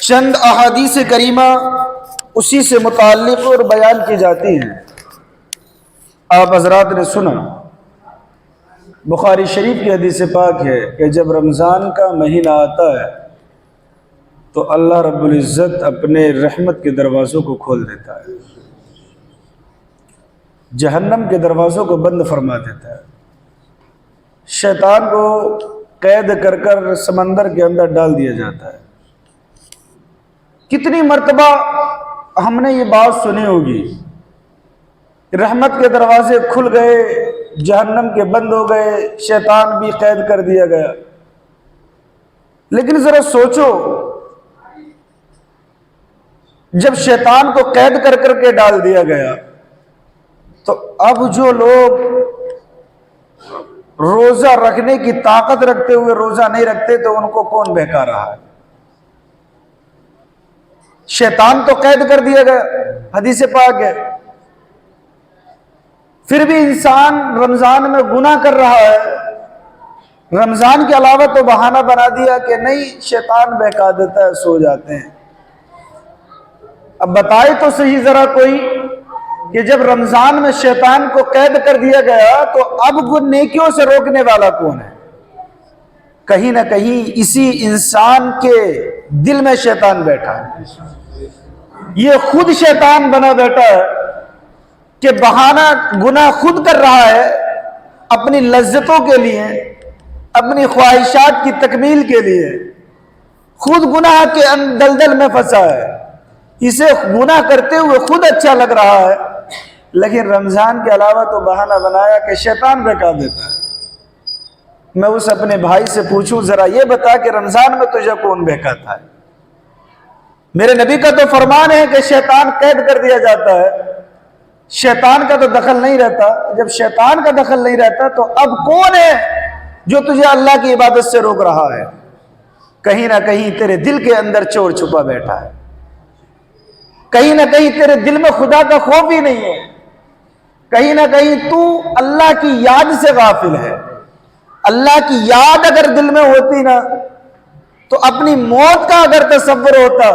چند احادیث کریمہ اسی سے متعلق اور بیان کی جاتی ہیں۔ آپ حضرات نے سنا، بخاری شریف کی حدیث پاک ہے کہ جب رمضان کا مہینہ آتا ہے تو اللہ رب العزت اپنے رحمت کے دروازوں کو کھول دیتا ہے، جہنم کے دروازوں کو بند فرما دیتا ہے، شیطان کو قید کر کر سمندر کے اندر ڈال دیا جاتا ہے۔ کتنی مرتبہ ہم نے یہ بات سنی ہوگی، رحمت کے دروازے کھل گئے، جہنم کے بند ہو گئے، شیطان بھی قید کر دیا گیا۔ لیکن ذرا سوچو، جب شیطان کو قید کر کر کے ڈال دیا گیا تو اب جو لوگ روزہ رکھنے کی طاقت رکھتے ہوئے روزہ نہیں رکھتے تو ان کو کون بہکا رہا ہے؟ شیطان تو قید کر دیا گیا، حدیث پاک ہے۔ پھر بھی انسان رمضان میں گناہ کر رہا ہے، رمضان کے علاوہ تو بہانہ بنا دیا کہ نہیں شیطان بہکا دیتا ہے، سو جاتے ہیں۔ اب بتائے تو صحیح ذرا کوئی کہ جب رمضان میں شیطان کو قید کر دیا گیا تو اب نیکیوں سے روکنے والا کون ہے؟ کہیں نہ کہیں اسی انسان کے دل میں شیطان بیٹھا ہے، یہ خود شیطان بنا بیٹھا ہے کہ بہانہ گناہ خود کر رہا ہے، اپنی لذتوں کے لیے، اپنی خواہشات کی تکمیل کے لیے خود گناہ کے دلدل میں پھنسا ہے، اسے گناہ کرتے ہوئے خود اچھا لگ رہا ہے، لیکن رمضان کے علاوہ تو بہانہ بنایا کہ شیطان بہکا دیتا ہے۔ میں اس اپنے بھائی سے پوچھوں، ذرا یہ بتا کہ رمضان میں تجھے کون بہکاتا ہے؟ میرے نبی کا تو فرمان ہے کہ شیطان قید کر دیا جاتا ہے، شیطان کا تو دخل نہیں رہتا۔ جب شیطان کا دخل نہیں رہتا تو اب کون ہے جو تجھے اللہ کی عبادت سے روک رہا ہے؟ کہیں نہ کہیں تیرے دل کے اندر چور چھپا بیٹھا ہے، کہیں نہ کہیں تیرے دل میں خدا کا خوف ہی نہیں ہے، کہیں نہ کہیں تو اللہ کی یاد سے غافل ہے۔ اللہ کی یاد اگر دل میں ہوتی نا تو اپنی موت کا اگر تصور ہوتا،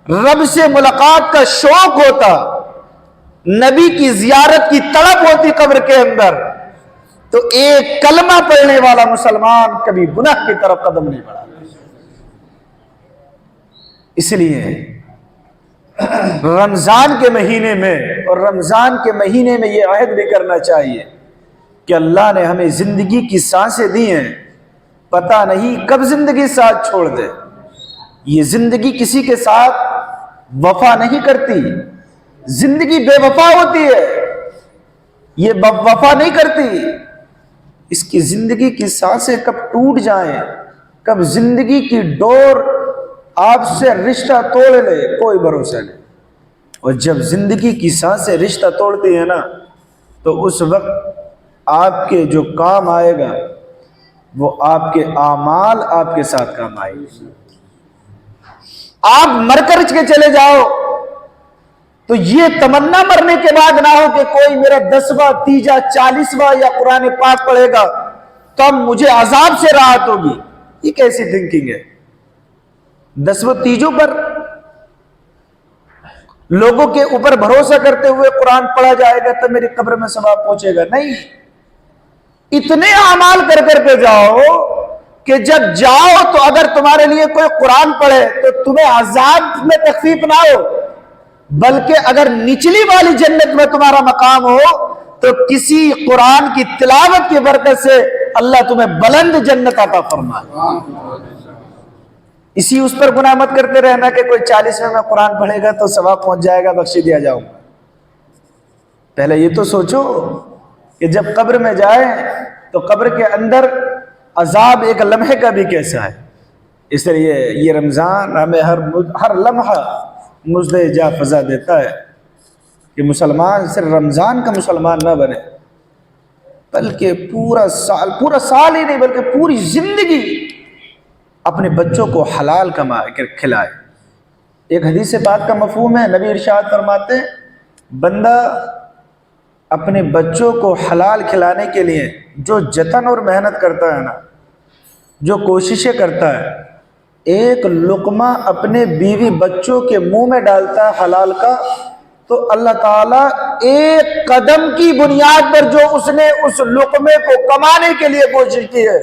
رب سے ملاقات کا شوق ہوتا، نبی کی زیارت کی طلب ہوتی قبر کے اندر، تو ایک کلمہ پڑھنے والا مسلمان کبھی گناہ کی طرف قدم نہیں بڑھاتا۔ اس لیے رمضان کے مہینے میں، اور رمضان کے مہینے میں یہ عہد بھی کرنا چاہیے کہ اللہ نے ہمیں زندگی کی سانسیں دی ہیں، پتہ نہیں کب زندگی ساتھ چھوڑ دے۔ یہ زندگی کسی کے ساتھ وفا نہیں کرتی، زندگی بے وفا ہوتی ہے، یہ وفا نہیں کرتی۔ اس کی زندگی کی سانسیں کب ٹوٹ جائیں، کب زندگی کی ڈور آپ سے رشتہ توڑ لے، کوئی بھروسہ نہیں۔ اور جب زندگی کی سانسیں رشتہ توڑتی ہیں نا تو اس وقت آپ کے جو کام آئے گا وہ آپ کے اعمال آپ کے ساتھ کام آئے گا۔ آپ مر کر کے چلے جاؤ تو یہ تمنا مرنے کے بعد نہ ہو کہ کوئی میرا 10واں، 30واں، 40واں یا قرآن پاک پڑھے گا تو اب مجھے عذاب سے راحت ہوگی۔ یہ کیسی تھنکنگ ہے؟ 10 تیجوں پر لوگوں کے اوپر بھروسہ کرتے ہوئے قرآن پڑھا جائے گا تو میری قبر میں ثواب پہنچے گا؟ نہیں، اتنے اعمال کر کر کے جاؤ کہ جب جاؤ تو اگر تمہارے لیے کوئی قرآن پڑھے تو تمہیں عذاب میں تخفیف نہ ہو، بلکہ اگر نچلی والی جنت میں تمہارا مقام ہو تو کسی قرآن کی تلاوت کی برکت سے اللہ تمہیں بلند جنت عطا فرمائے۔ اسی اس پر گناہ مت کرتے رہنا کہ کوئی 40ویں میں قرآن پڑھے گا تو ثواب پہنچ جائے گا، بخش دیا جاؤں گا۔ پہلے یہ تو سوچو کہ جب قبر میں جائیں تو قبر کے اندر عذاب ایک لمحے کا بھی کیسا ہے۔ اس لیے یہ رمضان ہمیں ہر لمحہ مزدہ جا فضا دیتا ہے کہ مسلمان صرف رمضان کا مسلمان نہ بنے، بلکہ پورا سال ہی نہیں بلکہ پوری زندگی اپنے بچوں کو حلال کھلائے۔ ایک حدیث پاک کا مفہوم ہے، نبی ارشاد فرماتے ہیں بندہ اپنے بچوں کو حلال کھلانے کے لیے جو جتن اور محنت کرتا ہے نا، جو کوششیں کرتا ہے، ایک لقمہ اپنے بیوی بچوں کے منہ میں ڈالتا ہے حلال کا، تو اللہ تعالیٰ ایک قدم کی بنیاد پر جو اس نے اس لقمے کو کمانے کے لیے کوشش کی ہے،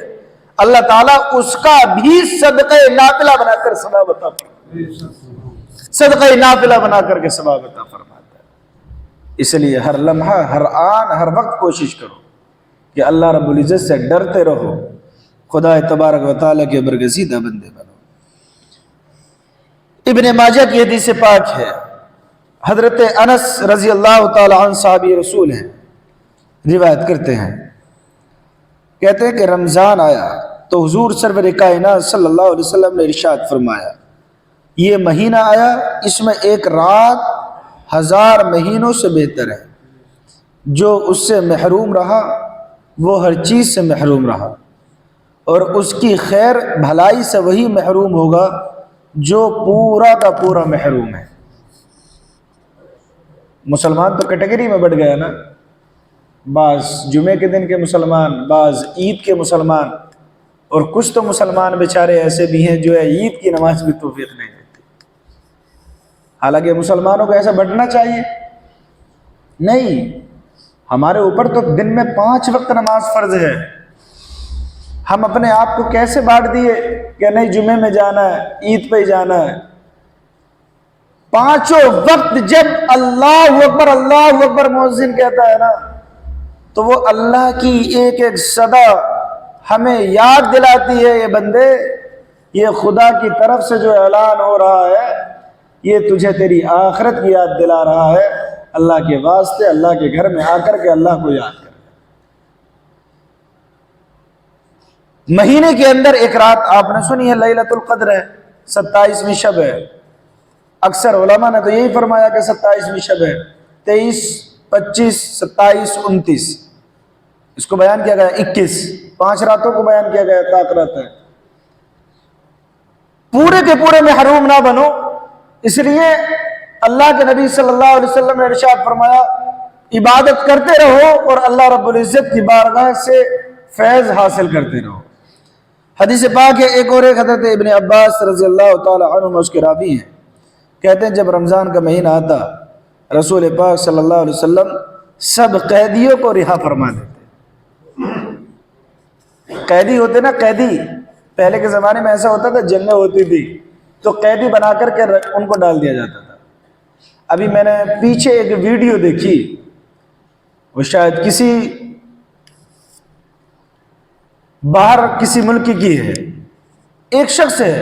اللہ تعالیٰ اس کا بھی صدقہ نافلہ بنا کر ثواب عطا فرماتا ہے، صدقہ نافلہ بنا کر کے ثواب عطا فرماتا ہے۔ اس لیے ہر لمحہ، ہر آن، ہر وقت کوشش کرو کہ اللہ رب العزت سے ڈرتے رہو، خدا تبارک و تعالیٰ کے برگزیدہ بندے بنو۔ ابن ماجہ کی حدیث پاک ہے، حضرت انس رضی اللہ تعالی عنہ صحابی رسول ہیں، روایت کرتے ہیں، کہتے ہیں کہ رمضان آیا تو حضور سرور کائنات صلی اللہ علیہ وسلم نے ارشاد فرمایا، یہ مہینہ آیا، اس میں ایک رات 1000 مہینوں سے بہتر ہے، جو اس سے محروم رہا وہ ہر چیز سے محروم رہا، اور اس کی خیر بھلائی سے وہی محروم ہوگا جو پورا کا پورا محروم ہے۔ مسلمان تو کیٹیگری میں بڑھ گیا نا، بعض جمعے کے دن کے مسلمان، بعض عید کے مسلمان، اور کچھ تو مسلمان بیچارے ایسے بھی ہیں جو ہے عید کی نماز بھی توفیق نہیں دیتے۔ حالانکہ مسلمانوں کو ایسا بڑھنا چاہیے نہیں، ہمارے اوپر تو دن میں 5 وقت نماز فرض ہے، ہم اپنے آپ کو کیسے بانٹ دیے کہ نہیں جمعے میں جانا ہے، عید پہ جانا ہے۔ 5 وقت جب اللہ اکبر مؤذن کہتا ہے نا، تو وہ اللہ کی ایک ایک صدا ہمیں یاد دلاتی ہے، یہ بندے، یہ خدا کی طرف سے جو اعلان ہو رہا ہے، یہ تجھے تیری آخرت کی یاد دلا رہا ہے، اللہ کے واسطے اللہ کے گھر میں آ کر کے اللہ کو یاد کر۔ مہینے کے اندر ایک رات آپ نے سنی ہے لیلۃ القدر ہے، 27ویں شب ہے، اکثر علماء نے تو یہی فرمایا کہ 27ویں شب ہے، 23، 25، 27، 29 اس کو بیان کیا گیا، 21 5 راتوں کو بیان کیا گیا، طاق رات ہے۔ پورے کے پورے محروم نہ بنو، اس لیے اللہ کے نبی صلی اللہ علیہ وسلم نے ارشاد فرمایا، عبادت کرتے رہو اور اللہ رب العزت کی بارگاہ سے فیض حاصل کرتے رہو۔ حدیث پاک ہے ایک اور ایک، حضرت ابن عباس رضی اللہ تعالی عنہ اس کے راوی ہیں، کہتے ہیں جب رمضان کا مہینہ آتا رسول پاک صلی اللہ علیہ وسلم سب قیدیوں کو رہا فرما دیتے۔ قیدی ہوتے نا، قیدی پہلے کے زمانے میں ایسا ہوتا تھا، جنگیں ہوتی تھی تو قیدی بنا کر کے ان کو ڈال دیا جاتا تھا۔ ابھی میں نے پیچھے ایک ویڈیو دیکھی، وہ شاید کسی باہر کسی ملک کی ہے، ایک شخص ہے،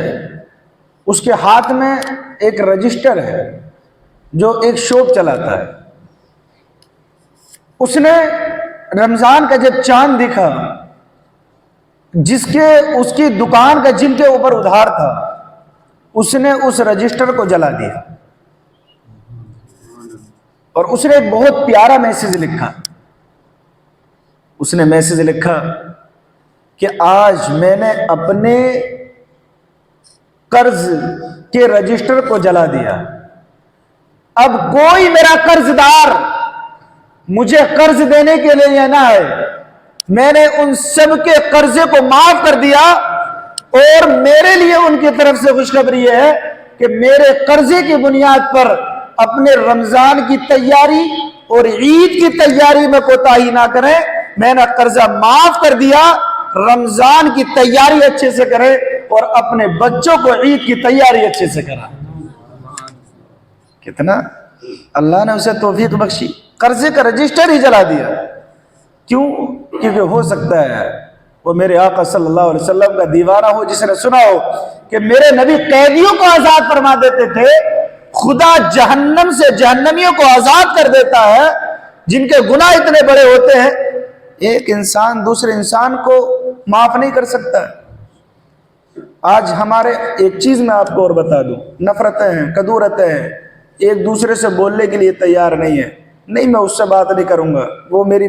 اس کے ہاتھ میں ایک رجسٹر ہے جو ایک شاپ چلاتا ہے۔ اس نے رمضان کا جب چاند دکھا، اس کی دکان کا جن کے اوپر ادھار تھا، اس نے اس رجسٹر کو جلا دیا، اور اس نے ایک بہت پیارا میسج لکھا۔ اس نے میسج لکھا کہ آج میں نے اپنے قرض کے رجسٹر کو جلا دیا، اب کوئی میرا قرض دار مجھے قرض دینے کے لیے نہ آئے، میں نے ان سب کے قرضے کو معاف کر دیا، اور میرے لیے ان کی طرف سے خوشخبری یہ ہے کہ میرے قرضے کی بنیاد پر اپنے رمضان کی تیاری اور عید کی تیاری میں کوتاہی نہ کریں، میں نے قرضہ معاف کر دیا، رمضان کی تیاری اچھے سے کرے اور اپنے بچوں کو عید کی تیاری اچھے سے کرا۔ کتنا اللہ نے اسے توفیق بخشی، قرضے کا رجسٹر ہی جلا دیا۔ کیوں؟ کیونکہ ہو سکتا ہے وہ میرے آقا صلی اللہ علیہ وسلم کا دیوانہ ہو، جس نے سنا ہو کہ میرے نبی قیدیوں کو آزاد فرما دیتے تھے، خدا جہنم سے جہنمیوں کو آزاد کر دیتا ہے جن کے گناہ اتنے بڑے ہوتے ہیں، ایک انسان دوسرے انسان کو معاف نہیں کر سکتا۔ آج ہمارے ایک چیز میں آپ کو اور بتا دوں، نفرتیں ہیں، کدورتیں ہیں، ایک دوسرے سے بولنے کے لیے تیار نہیں ہے، نہیں میں اس سے بات نہیں کروں گا، وہ میری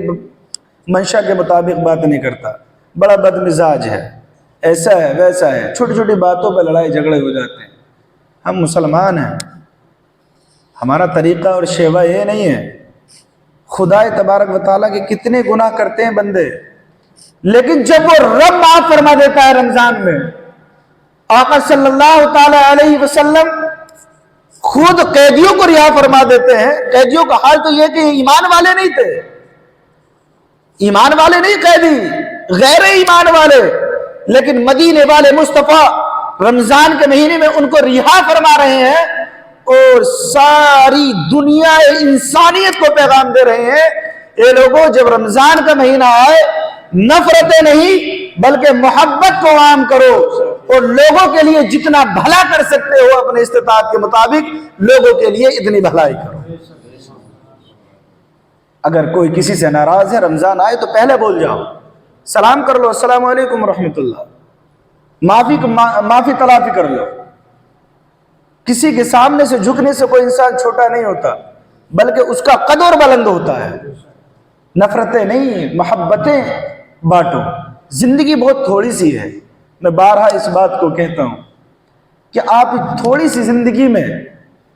منشا کے مطابق بات نہیں کرتا، بڑا بد مزاج ہے، ایسا ہے ویسا ہے، چھوٹی چھوٹی باتوں پہ لڑائی جھگڑے ہو جاتے ہیں۔ ہم مسلمان ہیں، ہمارا طریقہ اور شیوہ یہ نہیں ہے۔ خدا تبارک و تعالیٰ کے کتنے گناہ کرتے ہیں بندے، لیکن جب وہ رب معاف فرما دیتا ہے رمضان میں، آقا صلی اللہ تعالی علیہ وسلم خود قیدیوں کو رہا فرما دیتے ہیں. قیدیوں کا حال تو یہ کہ ایمان والے نہیں تھے، ایمان والے نہیں قیدی، غیر ایمان والے، لیکن مدینے والے مصطفیٰ رمضان کے مہینے میں ان کو رہا فرما رہے ہیں اور ساری دنیا انسانیت کو پیغام دے رہے ہیں. اے لوگوں، جب رمضان کا مہینہ آئے نفرتیں نہیں بلکہ محبت کو عام کرو اور لوگوں کے لیے جتنا بھلا کر سکتے ہو اپنے استطاعت کے مطابق لوگوں کے لیے اتنی بھلائی کرو. اگر کوئی کسی سے ناراض ہے، رمضان آئے تو پہلے بول جاؤ، سلام کر لو، السلام علیکم ورحمۃ اللہ، معافی تلافی کر لو. کسی کے سامنے سے جھکنے سے کوئی انسان چھوٹا نہیں ہوتا بلکہ اس کا قدر بلند ہوتا ہے. نفرتیں نہیں، محبتیں بانٹو. زندگی بہت تھوڑی سی ہے. میں بارہا اس بات کو کہتا ہوں کہ آپ تھوڑی سی زندگی میں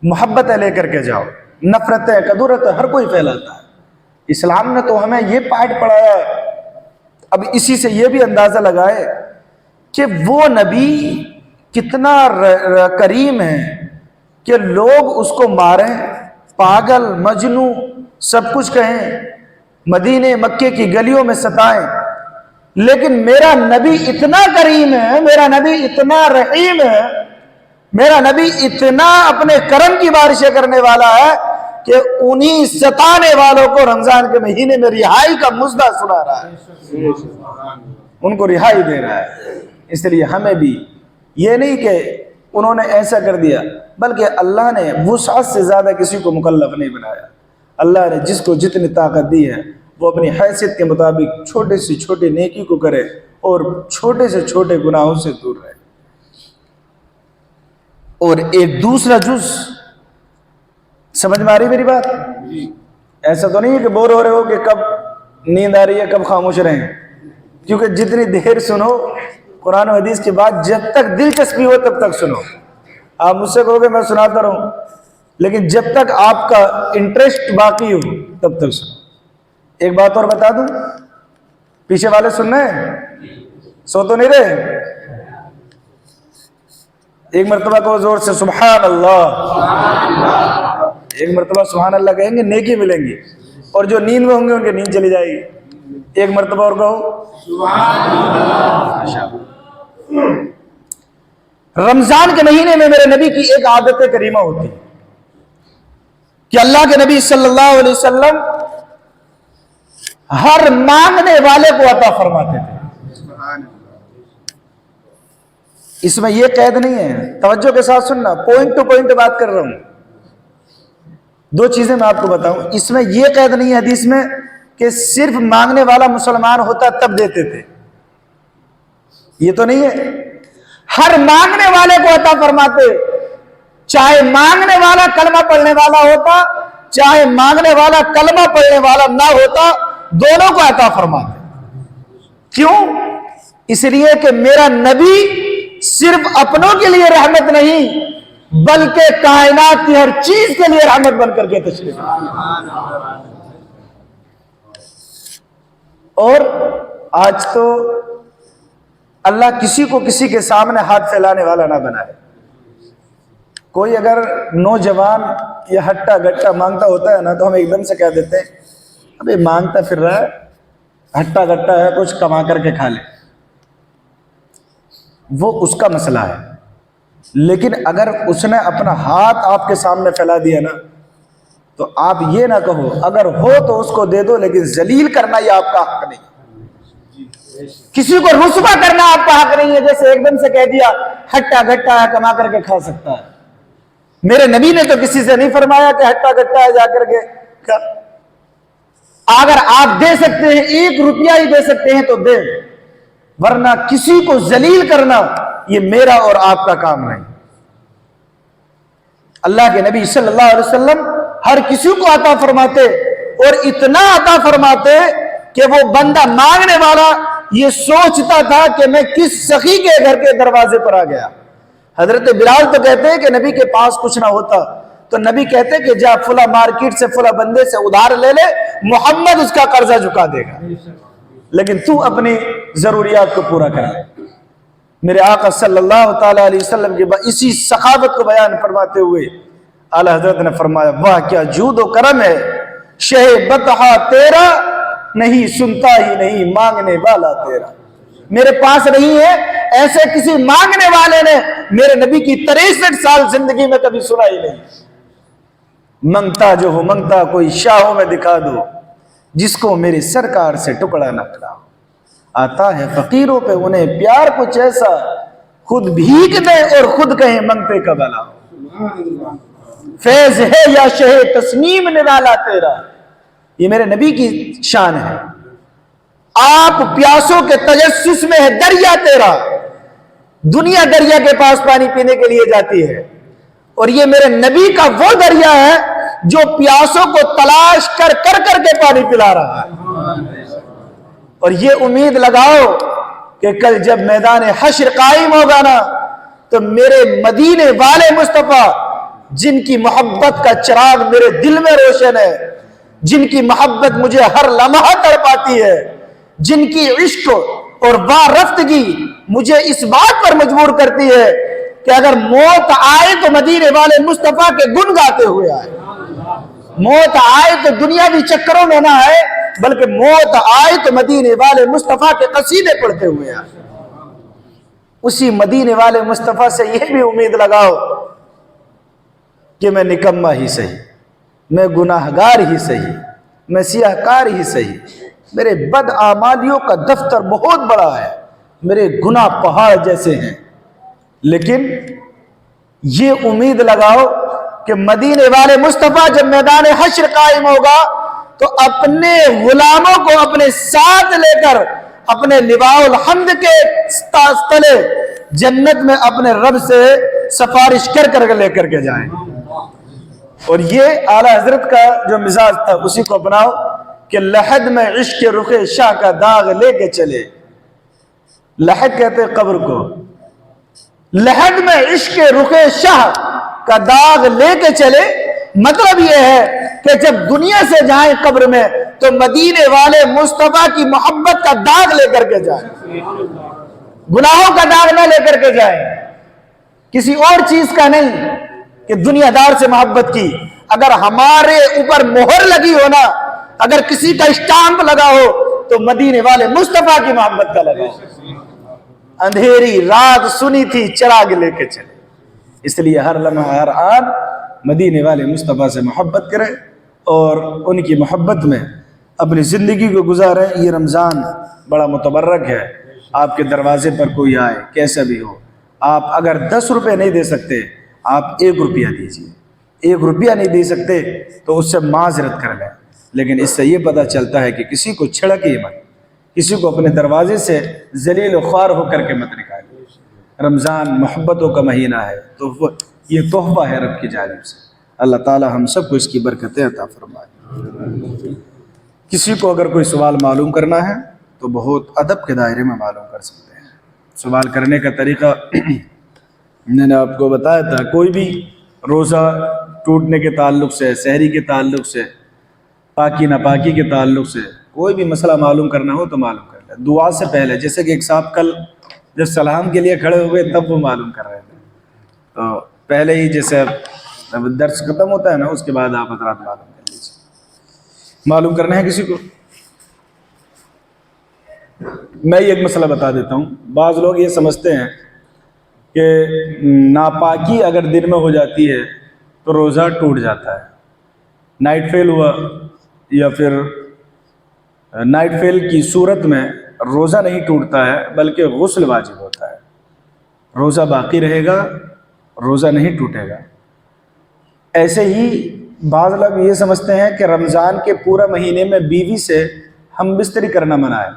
محبتیں لے کر کے جاؤ. نفرتیں، کدورت ہر کوئی پھیلاتا ہے. اسلام نے تو ہمیں یہ پاٹ پڑھایا ہے. اب اسی سے یہ بھی اندازہ لگائے کہ وہ نبی کتنا کریم ہے کہ لوگ اس کو ماریں، پاگل، مجنو، سب کچھ کہیں، مدینے مکے کی گلیوں میں ستائیں، لیکن میرا نبی اتنا کریم ہے، میرا نبی اتنا رحیم ہے، میرا نبی اتنا اپنے کرم کی بارشیں کرنے والا ہے کہ انہی ستانے والوں کو رمضان کے مہینے میں رہائی کا مژدہ سنا رہا ہے، ان کو رہائی دے رہا ہے. اس لیے ہمیں بھی یہ نہیں کہ انہوں نے ایسا کر دیا، بلکہ اللہ نے وسعت سے زیادہ کسی کو مکلف نہیں بنایا. اللہ نے جس کو جتنی طاقت دی ہے وہ اپنی حیثیت کے مطابق چھوٹے سے چھوٹے نیکی کو کرے اور چھوٹے سے چھوٹے گناہوں سے دور رہے. اور ایک دوسرا جز سمجھ میں آ رہی میری بات؟ ایسا تو نہیں ہے کہ بور ہو رہے ہو کہ کب نیند آ رہی ہے کب خاموش رہیں، کیونکہ جتنی دیر سنو قرآن و حدیث کے بعد جب تک دلچسپی ہو تب تک سنو. آپ مجھ سے کہو گے میں سناتا رہوں، لیکن جب تک آپ کا انٹرسٹ باقی ہو تب تک سنو. ایک بات اور بتا دوں، پیچھے والے سن رہے ہیں؟ سو تو نہیں رہے؟ ایک مرتبہ کو زور سے سبحان اللہ. ایک مرتبہ سبحان اللہ کہیں گے نیکی ملیں گی، اور جو نیند میں ہوں گے ان کی نیند چلی جائے گی. ایک مرتبہ اور کہو سبحان اللہ. رمضان کے مہینے میں میرے نبی کی ایک عادت کریمہ ہوتی کہ اللہ کے نبی صلی اللہ علیہ وسلم ہر مانگنے والے کو عطا فرماتے تھے. اس میں یہ قید نہیں ہے، توجہ کے ساتھ سننا، پوائنٹ ٹو پوائنٹ بات کر رہا ہوں. دو چیزیں میں آپ کو بتاؤں. اس میں یہ قید نہیں ہے حدیث میں کہ صرف مانگنے والا مسلمان ہوتا تب دیتے تھے، یہ تو نہیں ہے. ہر مانگنے والے کو عطا فرماتے، چاہے مانگنے والا کلمہ پڑھنے والا ہوتا چاہے مانگنے والا کلمہ پڑھنے والا نہ ہوتا، دونوں کو عطا فرماتے. کیوں؟ اس لیے کہ میرا نبی صرف اپنوں کے لیے رحمت نہیں بلکہ کائنات کی ہر چیز کے لیے رحمت بن کر کے تشریف لایا. اور آج تو اللہ کسی کو کسی کے سامنے ہاتھ پھیلانے والا نہ بنائے. کوئی اگر نوجوان یا ہٹا گٹا مانگتا ہوتا ہے نا تو ہم ایک دم سے کہہ دیتے ہیں ابھی مانگتا پھر رہا ہے، ہٹا گٹا ہے، کچھ کما کر کے کھا لے. وہ اس کا مسئلہ ہے. لیکن اگر اس نے اپنا ہاتھ آپ کے سامنے پھیلا دیا نا تو آپ یہ نہ کہو، اگر ہو تو اس کو دے دو، لیکن ذلیل کرنا یہ آپ کا حق نہیں. کسی کو رسوا کرنا آپ کا حق نہیں ہے. جیسے ایک دم سے کہہ دیا ہٹا گٹا ہے، کما کر کے کھا سکتا ہے. میرے نبی نے تو کسی سے نہیں فرمایا کہ ہٹا گٹا ہے جا کر کے کھا. اگر آپ دے سکتے ہیں، 1 روپیہ ہی دے سکتے ہیں تو دیں، ورنہ کسی کو ذلیل کرنا یہ میرا اور آپ کا کام نہیں. اللہ کے نبی صلی اللہ علیہ وسلم ہر کسی کو عطا فرماتے، اور اتنا عطا فرماتے کہ وہ بندہ مانگنے والا یہ سوچتا تھا کہ میں کس سخی کے گھر کے دروازے پر آ گیا. حضرت بلال تو کہتے ہیں کہ نبی کے پاس کچھ نہ ہوتا تو نبی کہتے کہ جا فلاں مارکیٹ سے فلاں بندے سے ادھار لے لے، محمد اس کا قرضہ چکا دے گا، لیکن تو اپنی ضروریات کو پورا کر لے. میرے آقا صلی اللہ تعالی علیہ وسلم کے اسی سخاوت کو بیان فرماتے ہوئے اعلیٰ حضرت نے فرمایا واہ کیا جود و کرم ہے، شہ بطحا تیرا نہیں سنتا ہی نہیں مانگنے والا تیرا۔ میرے پاس نہیں ہے، ایسے کسی مانگنے والے نے میرے نبی کی 63 سال زندگی میں کبھی سنا ہی نہیں۔ منگتا جو ہو منگتا کوئی شاہوں میں دکھا دو، جس کو میرے سرکار سے ٹکڑا نہ کھلاؤ۔ آتا ہے فقیروں پہ انہیں پیار کچھ ایسا، خود بھیک دیں اور خود کہیں منگتے کا بھلا۔ فیض ہے یا شہ تسنیم نرالا تیرا، یہ میرے نبی کی شان ہے۔ آپ پیاسوں کے تجسس میں ہے دریا تیرا، دنیا دریا کے پاس پانی پینے کے لیے جاتی ہے، اور یہ میرے نبی کا وہ دریا ہے جو پیاسوں کو تلاش کر کر کے پانی پلا رہا ہے۔ اور یہ امید لگاؤ کہ کل جب میدان حشر قائم ہوگا نا، تو میرے مدینے والے مصطفیٰ جن کی محبت کا چراغ میرے دل میں روشن ہے، جن کی محبت مجھے ہر لمحہ تڑپاتی ہے، جن کی عشق اور وارفتگی مجھے اس بات پر مجبور کرتی ہے کہ اگر موت آئے تو مدینے والے مصطفیٰ کے گن گاتے ہوئے آئے، موت آئے تو دنیاوی چکروں میں نہ آئے، بلکہ موت آئے تو مدینے والے مصطفیٰ کے قصیدے پڑھتے ہوئے آئے۔ اسی مدینے والے مصطفیٰ سے یہ بھی امید لگاؤ کہ میں نکمہ ہی صحیح، میں گناہگار ہی صحیح، میں سیاہکار ہی صحیح، میرے بد اعمالیوں کا دفتر بہت بڑا ہے، میرے گناہ پہاڑ جیسے ہیں، لیکن یہ امید لگاؤ کہ مدینے والے مصطفیٰ جب میدان حشر قائم ہوگا تو اپنے غلاموں کو اپنے ساتھ لے کر اپنے لواء الحمد کے تلے جنت میں اپنے رب سے سفارش کر لے کر کے جائیں۔ اور یہ اعلیٰ حضرت کا جو مزاج تھا اسی کو اپناؤ کہ لحد میں عشق رخ شاہ کا داغ لے کے چلے۔ لحد کہتے ہیں قبر کو، لحد میں عشق رخ شاہ کا داغ لے کے چلے، مطلب یہ ہے کہ جب دنیا سے جائیں قبر میں تو مدینے والے مصطفیٰ کی محبت کا داغ لے کر کے جائیں، گناہوں کا داغ نہ لے کر کے جائیں، کسی اور چیز کا نہیں کہ دنیا دار سے محبت کی۔ اگر ہمارے اوپر مہر لگی ہو نا، اگر کسی کا اسٹامپ لگا ہو تو مدینے والے مصطفیٰ کی محبت کا لگا ہو۔ اندھیری رات سنی تھی چراغ لے کے چلے، اس لیے ہر لمحہ ہر آن مدینے والے مصطفیٰ سے محبت کرے اور ان کی محبت میں اپنی زندگی کو گزارے۔ یہ رمضان بڑا متبرک ہے، آپ کے دروازے پر کوئی آئے کیسا بھی ہو، آپ اگر 10 روپے نہیں دے سکتے آپ 1 روپیہ دیجیے، 1 روپیہ نہیں دے سکتے تو اس سے معذرت کر لیں، لیکن اس سے یہ پتہ چلتا ہے کہ کسی کو چھڑکیے مت، کسی کو اپنے دروازے سے ذلیل و خوار ہو کر کے مت نکالیے۔ رمضان محبتوں کا مہینہ ہے، تو یہ تحفہ ہے رب کی جانب سے، اللہ تعالی ہم سب کو اس کی برکتیں عطا فرمائے۔ کسی کو اگر کوئی سوال معلوم کرنا ہے تو بہت ادب کے دائرے میں معلوم کر سکتے ہیں۔ سوال کرنے کا طریقہ میں نے آپ کو بتایا تھا، کوئی بھی روزہ ٹوٹنے کے تعلق سے، سحری کے تعلق سے، پاکی ناپاکی کے تعلق سے کوئی بھی مسئلہ معلوم کرنا ہو تو معلوم کر لیں دعا سے پہلے۔ جیسے کہ ایک صاحب کل جب سلام کے لیے کھڑے ہوئے تب وہ معلوم کر رہے تھے، تو پہلے ہی جیسے درس ختم ہوتا ہے نا اس کے بعد آپ حضرات معلوم کر لیجیے۔ معلوم کرنا ہے کسی کو؟ میں ایک مسئلہ بتا دیتا ہوں۔ بعض لوگ یہ سمجھتے ہیں کہ ناپاکی اگر دن میں ہو جاتی ہے تو روزہ ٹوٹ جاتا ہے، نائٹ فیل ہوا یا پھر نائٹ فیل کی صورت میں روزہ نہیں ٹوٹتا ہے بلکہ غسل واجب ہوتا ہے، روزہ باقی رہے گا، روزہ نہیں ٹوٹے گا۔ ایسے ہی بعض لوگ یہ سمجھتے ہیں کہ رمضان کے پورا مہینے میں بیوی سے ہم بستری کرنا منع ہے،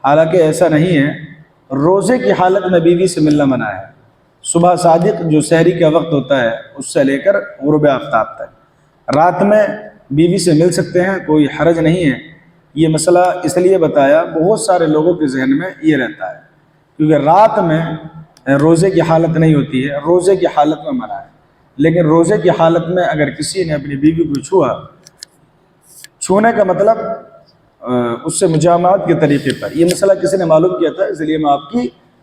حالانکہ ایسا نہیں ہے۔ روزے کی حالت میں بیوی سے ملنا منع ہے، صبح صادق جو سحری کا وقت ہوتا ہے اس سے لے کر غروب آفتاب تک، رات میں بیوی سے مل سکتے ہیں، کوئی حرج نہیں ہے۔ یہ مسئلہ اس لیے بتایا، بہت سارے لوگوں کے ذہن میں یہ رہتا ہے کیونکہ رات میں روزے کی حالت نہیں ہوتی ہے، روزے کی حالت میں منع ہے، لیکن روزے کی حالت میں اگر کسی نے اپنی بیوی کو چھوا، چھونے کا مطلب اس سے مجامعات کے طریقے پر، یہ مسئلہ کسی نے معلوم کیا تھا، اس لیے میں آپ کی